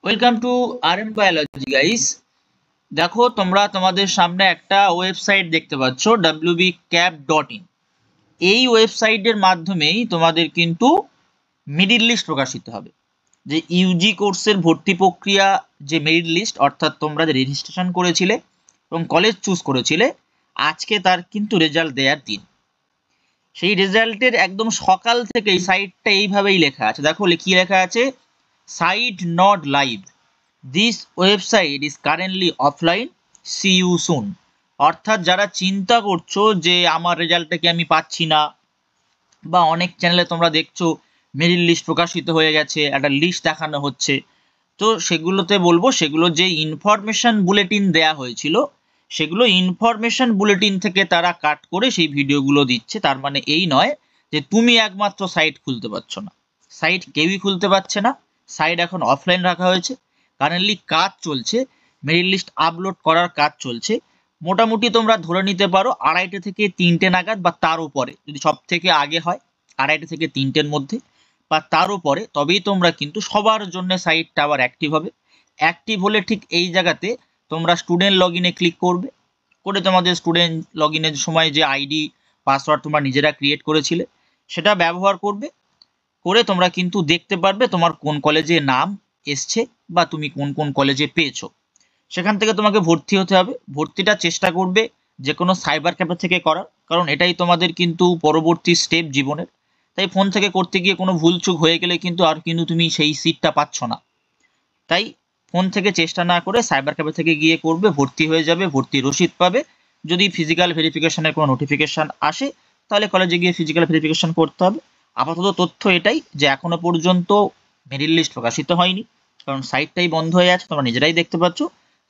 Welcome to RM biology guys. দেখো তোমরা তোমাদের সামনে একটা ওয়েবসাইট দেখতে পাচ্ছ wbcap.in। এই ওয়েবসাইটের মাধ্যমেই তোমাদের কিন্তু মেরিট লিস্ট প্রকাশিত হবে। যে ইউজি কোর্সের ভর্তি প্রক্রিয়া, যে মেরিট লিস্ট অর্থাৎ তোমরা যে রেজিস্ট্রেশন করেছিলে এবং কলেজ চুজ করেছিলে, আজকে তার কিন্তু রেজাল্ট দেওয়ার দিন। সেই রেজাল্টের একদম সকাল থেকে এই সাইটটা এইভাবেই লেখা আছে। দেখো কি লেখা আছে, site not live, this website is currently offline, see you soon. অর্থাৎ যারা চিন্তা করছো যে আমার রেজাল্টটাকে আমি পাচ্ছি না, বা অনেক চ্যানেলে তোমরা দেখছো মেরিট লিস্ট প্রকাশিত হয়ে গেছে, একটা লিস্ট দেখানো হচ্ছে, তো সেগুলোতে বলবো সেগুলো যে ইনফরমেশন বুলেটিন দেয়া হয়েছিল, সেগুলো ইনফরমেশন বুলেটিন থেকে তারা কাট করে সেই ভিডিওগুলো দিচ্ছে। তার মানে এই নয় যে তুমি একমাত্র সাইট খুলতে পারছো না, সাইট কেউই খুলতে পারছে না। সাইট এখন অফলাইন রাখা হয়েছে, কারেন্টলি কাজ চলছে, মেরিট লিস্ট আপলোড করার কাজ চলছে। মোটামুটি তোমরা ধরে নিতে পারো 2:30 থেকে 3টে নাগাদ বা তার উপরে, যদি সব থেকে আগে হয় 2:30 থেকে 3টের মধ্যে বা তার উপরে, তবেই তোমরা কিন্তু সবার জন্য সাইটটা আবার অ্যাক্টিভ হবে। অ্যাক্টিভ হলে ঠিক এই জায়গাতে তোমরা স্টুডেন্ট লগ ইনে ক্লিক করবে, করে তোমাদের স্টুডেন্ট লগ ইনের সময় যে আইডি পাসওয়ার্ড তোমরা নিজেরা ক্রিয়েট করেছিলে সেটা ব্যবহার করবে। করে তোমরা কিন্তু দেখতে পারবে তোমার কোন কলেজে নাম এসছে বা তুমি কোন কোন কলেজে পেয়েছো। সেখান থেকে তোমাকে ভর্তি হতে হবে। ভর্তিটা চেষ্টা করবে যে কোনো সাইবার ক্যাফে থেকে করার, কারণ এটাই তোমাদের কিন্তু পরবর্তী স্টেপ জীবনের। তাই ফোন থেকে করতে গিয়ে কোনো ভুলচুক হয়ে গেলে কিন্তু আর কিন্তু তুমি সেই সিটটা পাচ্ছ না। তাই ফোন থেকে চেষ্টা না করে সাইবার ক্যাফে থেকে গিয়ে করবে, ভর্তি হয়ে যাবে, ভর্তির রসিদ পাবে। যদি ফিজিক্যাল ভেরিফিকেশনের কোনো নোটিফিকেশান আসে তাহলে কলেজে গিয়ে ফিজিক্যাল ভেরিফিকেশন করতে হবে। আপাতত তথ্য এটাই যে এখনো পর্যন্ত মেরিট লিস্ট প্রকাশিত হয়নি, কারণ সাইটটাই বন্ধ হয়ে আছে, তোমরা নিজেরাই দেখতে পাচ্ছ।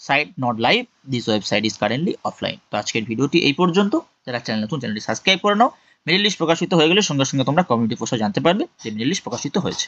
Site not live, this website is currently offline. তো আজকের ভিডিওটি এই পর্যন্ত। যারা চ্যানেল নতুন, চ্যানেলটি সাবস্ক্রাইব করে নাও। মেরিট লিস্ট প্রকাশিত হয়ে গেলে সঙ্গে সঙ্গে তোমরা কমিউনিটি পোস্টে জানতে পারবে যে মেরিট লিস্ট প্রকাশিত হয়েছে।